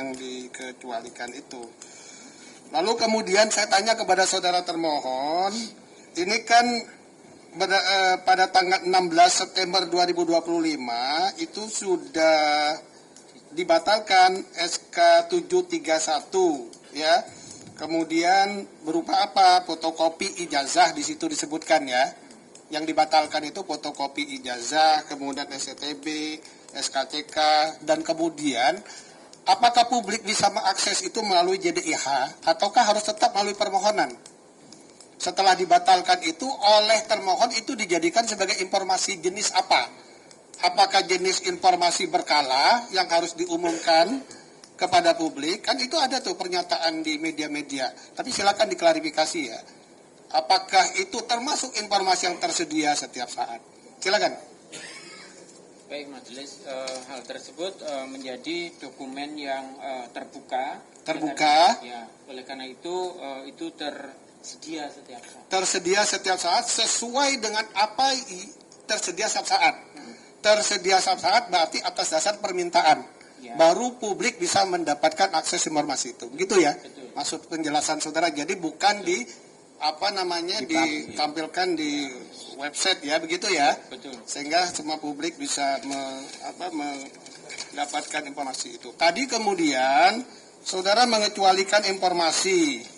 yang dikecualikan itu. Lalu kemudian saya tanya kepada saudara termohon, ini kan pada tanggal 16 September 2025 itu sudah dibatalkan SK 731 ya. Kemudian berupa apa? Fotokopi ijazah di situ disebutkan ya. Yang dibatalkan itu fotokopi ijazah, kemudian SCTB, SKCK, dan kemudian apakah publik bisa mengakses itu melalui JDIH ataukah harus tetap melalui permohonan? Setelah dibatalkan itu oleh termohon itu dijadikan sebagai informasi jenis apa? Apakah jenis informasi berkala yang harus diumumkan kepada publik? Kan itu ada tuh pernyataan di media-media. Tapi silakan diklarifikasi ya. Apakah itu termasuk informasi yang tersedia setiap saat? Silakan. Baik majelis, hal tersebut menjadi dokumen yang terbuka. Ya, oleh karena itu tersedia setiap saat. Tersedia setiap saat sesuai dengan apa tersedia setiap saat. Tersedia setiap saat berarti atas dasar permintaan. Ya. Baru publik bisa mendapatkan akses informasi itu. Begitu ya? Betul. Maksud penjelasan saudara. Jadi bukan ditampilkan di website ya, begitu ya? Betul. Sehingga semua publik bisa mendapatkan informasi itu. Tadi kemudian saudara mengecualikan informasi.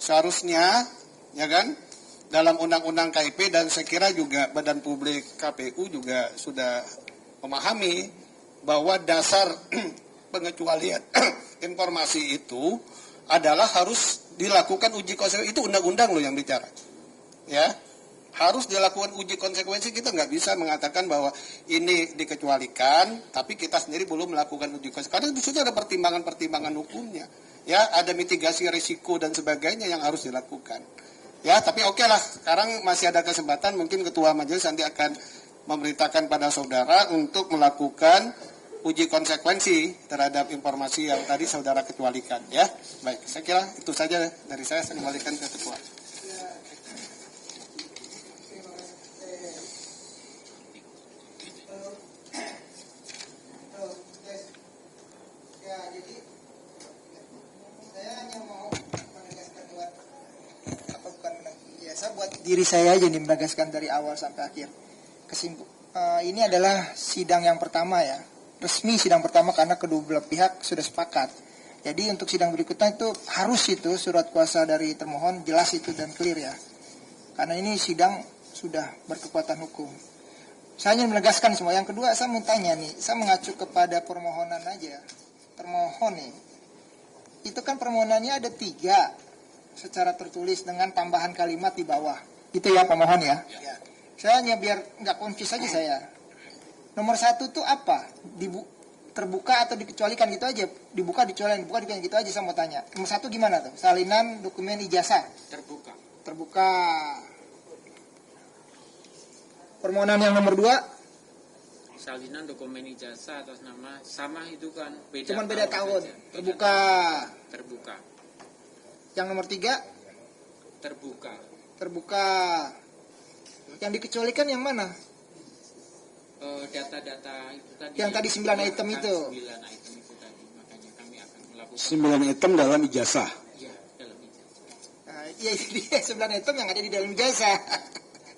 Seharusnya, ya kan, dalam undang-undang KIP dan saya kira juga Badan Publik KPU juga sudah memahami bahwa dasar pengecualian informasi itu adalah harus dilakukan uji konsekuensi. Itu undang-undang loh yang bicara. Ya, harus dilakukan uji konsekuensi. Kita nggak bisa mengatakan bahwa ini dikecualikan, tapi kita sendiri belum melakukan uji konsekuensi. Karena di situ ada pertimbangan-pertimbangan hukumnya. Ya, ada mitigasi risiko dan sebagainya yang harus dilakukan. Ya, tapi oke lah. Sekarang masih ada kesempatan, mungkin Ketua Majelis nanti akan memberitakan pada saudara untuk melakukan uji konsekuensi terhadap informasi yang tadi saudara kecualikan. Ya, baik. Saya kira itu saja dari saya kembalikan ke Ketua. Diri saya aja nih menegaskan dari awal sampai akhir. Ini adalah sidang yang pertama ya, resmi sidang pertama karena kedua belah pihak sudah sepakat. Jadi untuk sidang berikutnya itu harus itu surat kuasa dari termohon jelas itu dan clear ya. Karena ini sidang sudah berkekuatan hukum. Saya ingin menegaskan semua. Yang kedua saya mau tanya nih, saya mengacu kepada permohonan aja. Termohon nih, itu kan permohonannya ada 3 secara tertulis dengan tambahan kalimat di bawah. Gitu ya pemohon ya. Ya. Saya hanya biar nggak confuse aja saya. Nomor 1 tuh apa? Terbuka atau dikecualikan gitu aja. Dibuka, dicualikan, dibuka, dicualikan gitu aja saya mau tanya. Nomor 1 gimana tuh? Salinan dokumen ijazah. Terbuka. Terbuka. Permohonan yang nomor 2. Salinan dokumen ijazah atas nama sama itu kan beda. Cuman beda tahun. Terbuka. Terbuka. Yang nomor 3. Terbuka. Terbuka. Yang dikecualikan yang mana? Data-data itu tadi. Yang tadi 9 item itu. 9 item itu tadi. Makanya kami akan melakukan 9 item dalam ijazah. Iya, dalam ijazah. Iya, dia 9 item yang ada di dalam ijazah.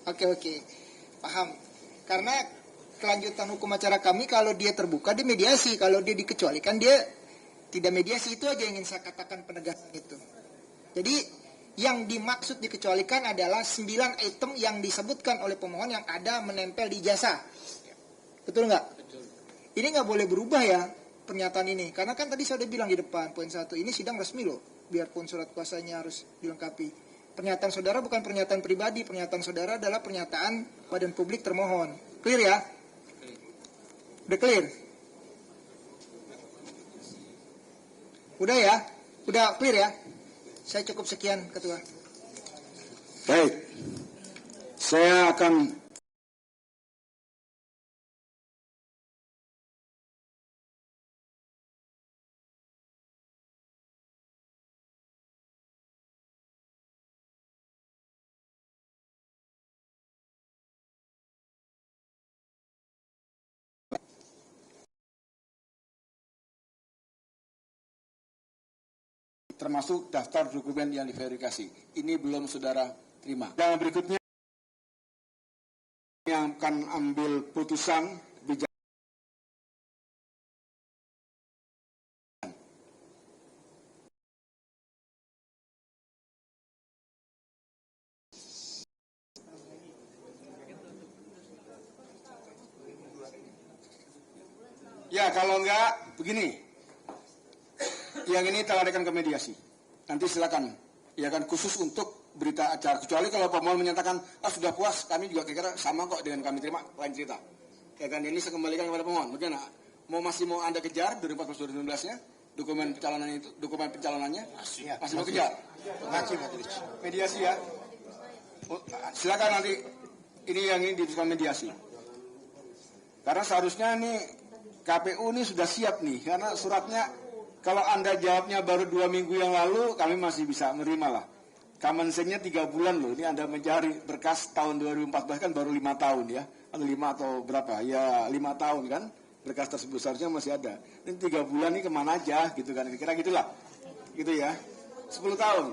Oke. Paham. Karena kelanjutan hukum acara kami kalau dia terbuka dia mediasi, kalau dia dikecualikan dia tidak mediasi. Itu aja yang ingin saya katakan penegasan itu. Jadi yang dimaksud dikecualikan adalah 9 item yang disebutkan oleh pemohon yang ada menempel di ijazah. Betul nggak? Betul. Ini nggak boleh berubah ya pernyataan ini. Karena kan tadi saya udah bilang di depan poin 1 ini sidang resmi loh. Biarpun surat kuasanya harus dilengkapi. Pernyataan saudara bukan pernyataan pribadi. Pernyataan saudara adalah pernyataan badan publik termohon. Clear ya? Udah clear? Udah ya? Udah clear ya? Saya cukup sekian, Ketua. Baik. Saya akan termasuk daftar dokumen yang diverifikasi. Ini belum saudara terima. Dan berikutnya yang akan ambil putusan kebijakan. Ya, kalau enggak, begini. Yang ini telah akan ke mediasi. Nanti silakan. Ya kan, khusus untuk berita acara. Kecuali kalau pemohon menyatakan, sudah puas, kami juga kira-kira sama kok dengan kami terima, lain cerita. Ya kan, ini saya kembalikan kepada pemohon. Bagaimana? Masih mau Anda kejar 2014-2019-nya? Dokumen pencalonannya itu, dokumen pencalonannya? Masih mau kejar? Mediasi ya. Silakan nanti, ini yang ini diputuskan mediasi. Karena seharusnya ini KPU ini sudah siap nih, karena suratnya kalau Anda jawabnya baru 2 minggu yang lalu, kami masih bisa menerima lah. Common sense-nya 3 bulan loh, ini Anda mencari berkas tahun 2014 kan baru 5 tahun ya, atau 5 atau berapa, ya 5 tahun kan, berkas tersebut seharusnya masih ada. Ini 3 bulan ini kemana aja gitu kan, kira-kira gitulah, gitu ya, 10 tahun.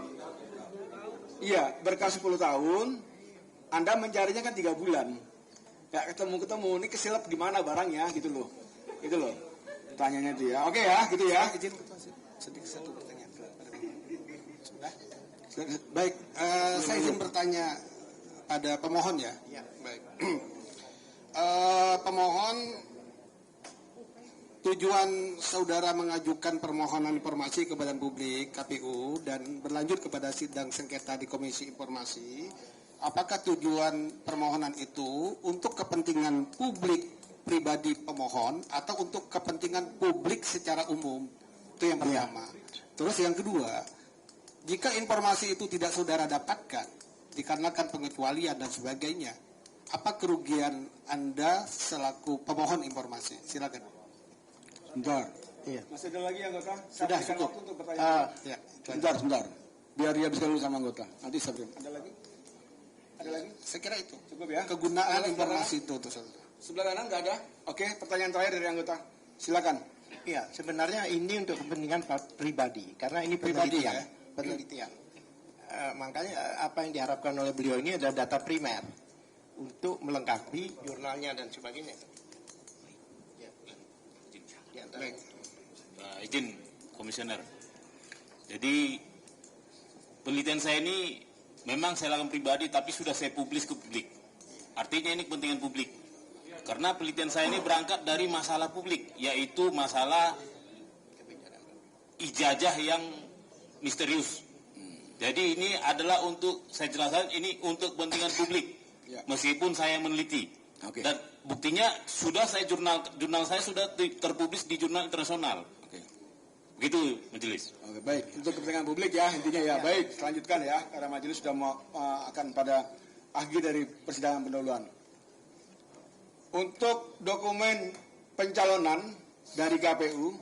Iya, berkas 10 tahun, Anda mencarinya kan 3 bulan. Ya ketemu-ketemu, ini kesilap di mana barangnya gitu loh. Gitu loh. Tanyanya itu ya. Oke ya, gitu ya. Izin sedikit satu pertanyaan. Baik, saya izin bertanya pada pemohon ya. Baik. Pemohon, tujuan saudara mengajukan permohonan informasi ke Badan Publik KPU dan berlanjut kepada sidang sengketa di Komisi Informasi. Apakah tujuan permohonan itu untuk kepentingan publik pribadi pemohon atau untuk kepentingan publik secara umum? Itu yang pertama. Terus yang kedua, jika informasi itu tidak saudara dapatkan dikarenakan pengecualian dan sebagainya, apa kerugian Anda selaku pemohon informasi? Silakan. Sebentar. Iya. Masih ada lagi anggota? Sudah cukup. Untuk pertanyaan. Ya, Sebentar. Biar dia bisa dulu sama anggota. Nanti saya beri. Ada lagi? Ada lagi? saya kira itu. Cukup ya. Kegunaan informasi itu saudara. Sebelah kanan nggak ada? Oke, pertanyaan terakhir dari anggota. Silakan. Iya, sebenarnya ini untuk kepentingan pribadi, karena ini Pribadi, penelitian. ya? Penelitian. Makanya apa yang diharapkan oleh beliau ini adalah data primer untuk melengkapi jurnalnya dan sebagainya. Ya. Baik. Izin, Komisioner. Jadi penelitian saya ini memang saya lakukan pribadi, tapi sudah saya publis ke publik. Artinya ini kepentingan publik. Karena penelitian saya ini berangkat dari masalah publik, yaitu masalah ijazah yang misterius. Jadi ini adalah untuk, saya jelaskan, ini untuk kepentingan publik, meskipun saya meneliti. Oke. Dan buktinya sudah saya jurnal saya sudah terpublis di jurnal internasional. Oke. Begitu, majelis. Oke, baik. Untuk kepentingan publik ya, intinya ya. Baik, lanjutkan ya. Karena majelis sudah akan pada akhir dari persidangan pendahuluan. Untuk dokumen pencalonan dari KPU,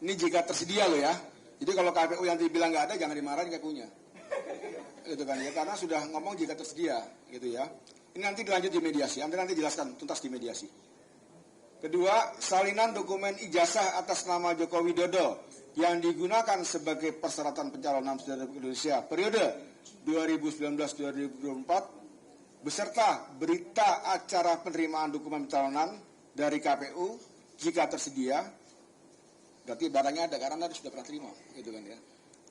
ini jika tersedia loh ya. Jadi kalau KPU yang dibilang nggak ada, jangan dimarahin KPU-nya. Gitu kan ya, karena sudah ngomong jika tersedia, gitu ya. Ini nanti dilanjut di mediasi, nanti jelaskan tuntas di mediasi. Kedua, salinan dokumen ijazah atas nama Joko Widodo yang digunakan sebagai persyaratan pencalonan Presiden Republik Indonesia periode 2019-2024 beserta berita acara penerimaan dokumen pencalonan dari KPU jika tersedia. Berarti barangnya ada karena Anda sudah pernah terima, gitu kan ya.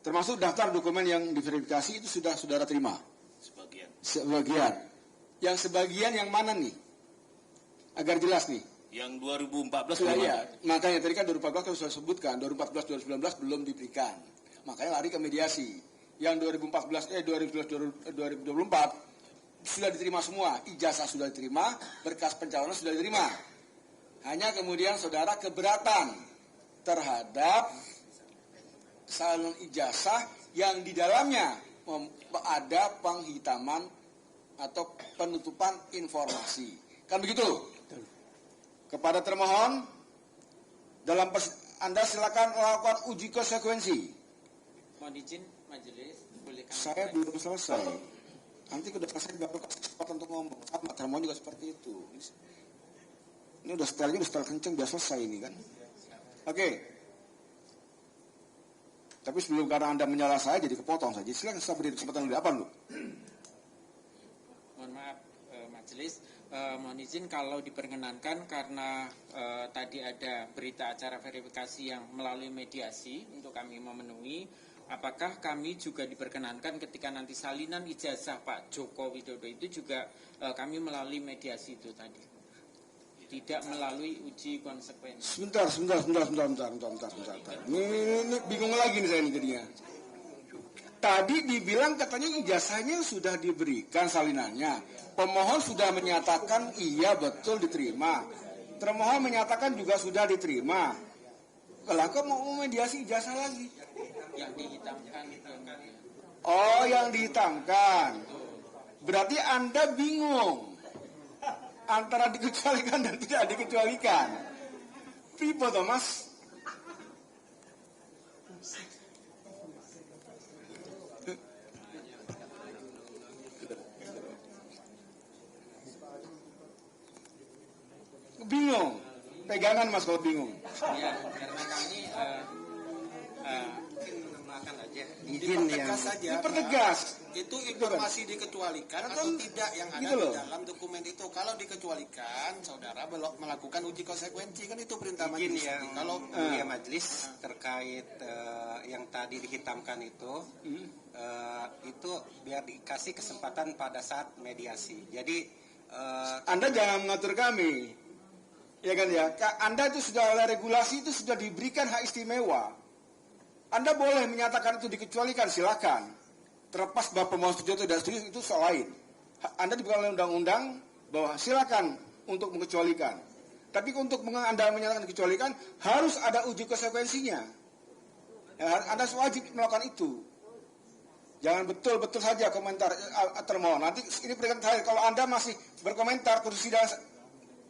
Termasuk daftar dokumen yang diverifikasi itu sudah saudara terima. Sebagian. Yang sebagian yang mana nih? Agar jelas nih. Yang 2014 Sudah belum ya. ada. Makanya tadi kan 2014 kan sudah sebutkan, 2014-2019 belum diberikan. Makanya lari ke mediasi. Yang 2024 sudah diterima semua, ijazah sudah diterima, berkas pencalonan sudah diterima. Hanya kemudian saudara keberatan terhadap salon ijazah yang di dalamnya ada penghitaman atau penutupan informasi. Kan begitu? Kepada termohon, Anda silakan melakukan uji konsekuensi. Mohon izin majelis, boleh kami Saya belum selesai. Nanti udah selesai baru kasih kesempatan untuk ngomong. Sama termohon juga seperti itu. Ini udah setelahnya udah setel kenceng, biar selesai ini kan. Oke. Tapi sebelum karena Anda menyalah saya jadi kepotong saja. Silakan saya beri kesempatan lebih apa lu? Mohon maaf majelis, mohon izin kalau diperkenankan karena tadi ada berita acara verifikasi yang melalui mediasi untuk kami memenuhi, apakah kami juga diperkenankan ketika nanti salinan ijazah Pak Joko Widodo itu juga kami melalui mediasi itu tadi? Tidak melalui uji konsekuensi. Sebentar. Ini bingung lagi nih saya ini jadinya. Tadi dibilang katanya ijazahnya sudah diberikan salinannya. Pemohon sudah menyatakan iya betul diterima. Termohon menyatakan juga sudah diterima. Lah kok mau mediasi ijazah lagi? Yang dihitamkan itu enggak ya? Oh, yang dihitamkan. Berarti Anda bingung antara dikecualikan dan tidak dikecualikan. Pipo toh, Mas? Bingung. Pegangan Mas kalau bingung. Ya, karena kami Menambahkan aja. Izin yang saja. Dipertegas. itu informasi dikecualikan atau tidak yang ada gitu di loh. dalam dokumen itu. Kalau dikecualikan, saudara belum melakukan uji konsekuensi, kan itu perintah Izin majelis. yang Kalau mulia majelis terkait yang tadi dihitamkan itu biar dikasih kesempatan pada saat mediasi. Jadi Anda jangan mengatur kami. Ya kan ya, Anda itu sudah oleh regulasi itu sudah diberikan hak istimewa. Anda boleh menyatakan itu dikecualikan, silakan. Terlepas bahwa pemohon setuju atau tidak setuju itu soal lain. Anda diberikan oleh undang-undang bahwa silakan untuk mengecualikan. Tapi untuk Anda menyatakan dikecualikan harus ada uji konsekuensinya. Ya, Anda wajib melakukan itu. Jangan betul-betul saja komentar termohon. Nanti ini peringatan terakhir, kalau Anda masih berkomentar kursi sidang,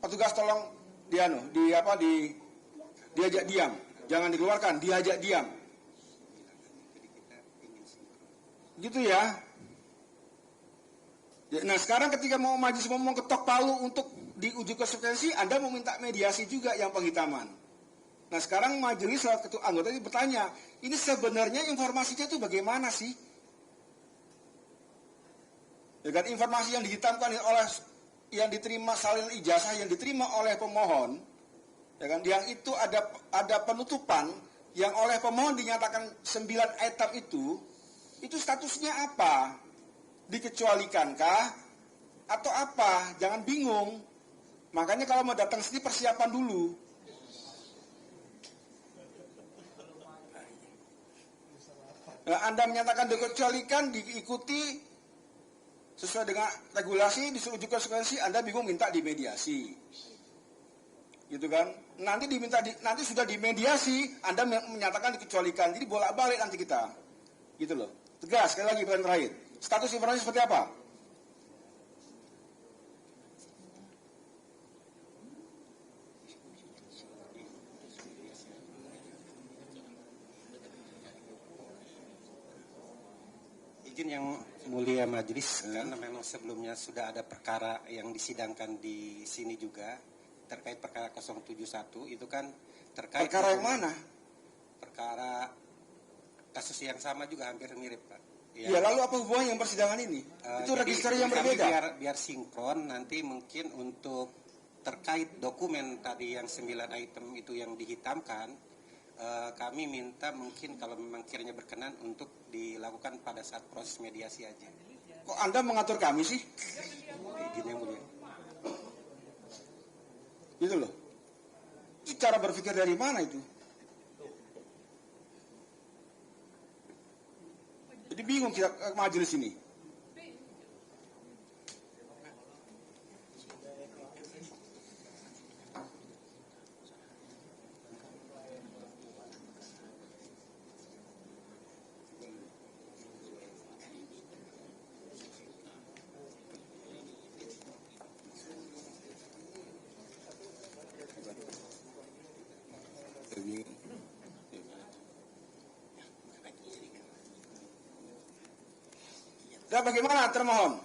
petugas tolong diajak diam. Jangan dikeluarkan, diajak diam. Gitu ya. Nah sekarang ketika mau majelis mau ketok palu untuk diuji konsekuensi, Anda mau minta mediasi juga yang penghitaman. Nah sekarang majelis lewat ketua anggota ini bertanya, ini sebenarnya informasinya itu bagaimana sih? Ya kan, informasi yang dihitamkan oleh yang diterima salin ijazah yang diterima oleh pemohon, ya kan, yang itu ada penutupan yang oleh pemohon dinyatakan 9 item itu statusnya apa? Dikecualikankah atau apa? Jangan bingung. Makanya kalau mau datang sini persiapan dulu. Nah, Anda menyatakan dikecualikan, diikuti sesuai dengan regulasi, disuruh uji konsekuensi, Anda bingung minta dimediasi. Gitu kan? Nanti sudah dimediasi, Anda menyatakan dikecualikan. Jadi bolak-balik nanti kita. Gitu loh. Tegas, sekali lagi pertanyaan terakhir. Status informasi seperti apa? izin yang mulia majelis, karena memang sebelumnya sudah ada perkara yang disidangkan di sini juga terkait perkara 071 itu kan terkait Perkara yang mana? Perkara kasus yang sama juga hampir mirip, Pak. Ya, lalu apa hubungannya yang persidangan ini? Itu Jadi register yang kami berbeda. biar sinkron nanti mungkin untuk terkait dokumen tadi yang 9 item itu yang dihitamkan, kami minta mungkin kalau memang kiranya berkenan untuk dilakukan pada saat proses mediasi aja. Kok Anda mengatur kami sih? Izin yang mulia. Gitu loh. Itu cara berpikir dari mana itu? Jadi bingung kita majelis ini. Dan bagaimana termohon?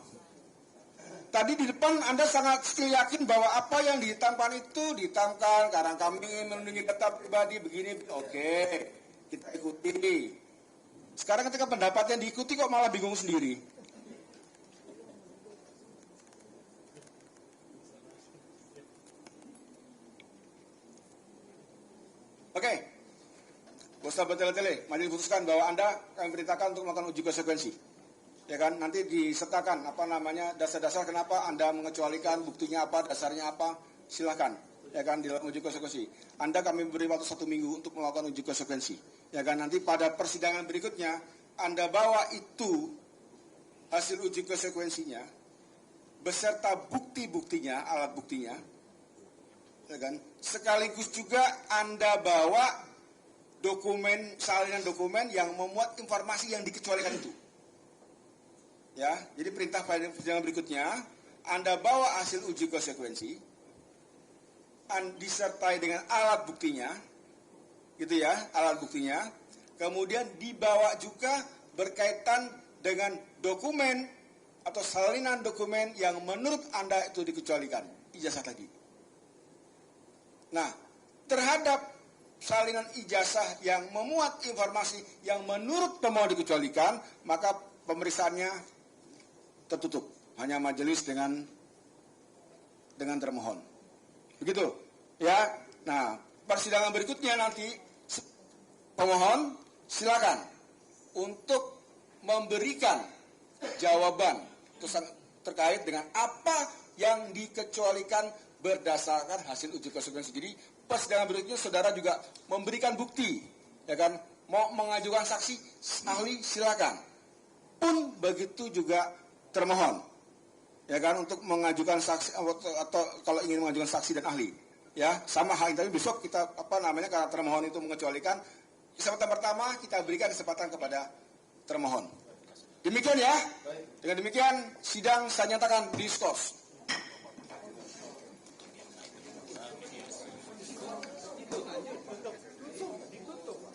Tadi di depan Anda sangat still yakin bahwa apa yang dihitamkan itu dihitamkan karena kami ingin melindungi data pribadi begini. Oke, kita ikuti. Sekarang ketika pendapatnya diikuti kok malah bingung sendiri. Oke, gak usah bertele-tele. Majelis putuskan bahwa Anda kami perintahkan untuk melakukan uji konsekuensi. Ya kan, nanti disertakan dasar-dasar kenapa Anda mengecualikan, buktinya apa, dasarnya apa, silakan. Ya kan, di dalam uji konsekuensi. Anda kami beri waktu 1 minggu untuk melakukan uji konsekuensi. Ya kan, nanti pada persidangan berikutnya Anda bawa itu hasil uji konsekuensinya beserta bukti-buktinya, alat buktinya. Ya kan? Sekaligus juga Anda bawa salinan dokumen yang memuat informasi yang dikecualikan itu. Ya, jadi perintah pada persidangan berikutnya, Anda bawa hasil uji konsekuensi, disertai dengan alat buktinya, gitu ya, alat buktinya, kemudian dibawa juga berkaitan dengan dokumen atau salinan dokumen yang menurut Anda itu dikecualikan, ijazah tadi. Nah, terhadap salinan ijazah yang memuat informasi yang menurut pemohon dikecualikan, maka pemeriksaannya tertutup. Hanya majelis dengan termohon. Begitu. Ya. Nah, persidangan berikutnya nanti pemohon silakan untuk memberikan jawaban terkait dengan apa yang dikecualikan berdasarkan hasil uji konsekuensi. Jadi persidangan berikutnya saudara juga memberikan bukti, ya kan? Mau mengajukan saksi ahli silakan. Pun begitu juga termohon, ya kan, untuk mengajukan saksi atau kalau ingin mengajukan saksi dan ahli, ya sama hal. Tapi besok kita karena termohon itu mengecualikan, kesempatan pertama kita berikan kesempatan kepada termohon. Demikian ya. Dengan demikian sidang saya nyatakan diskors.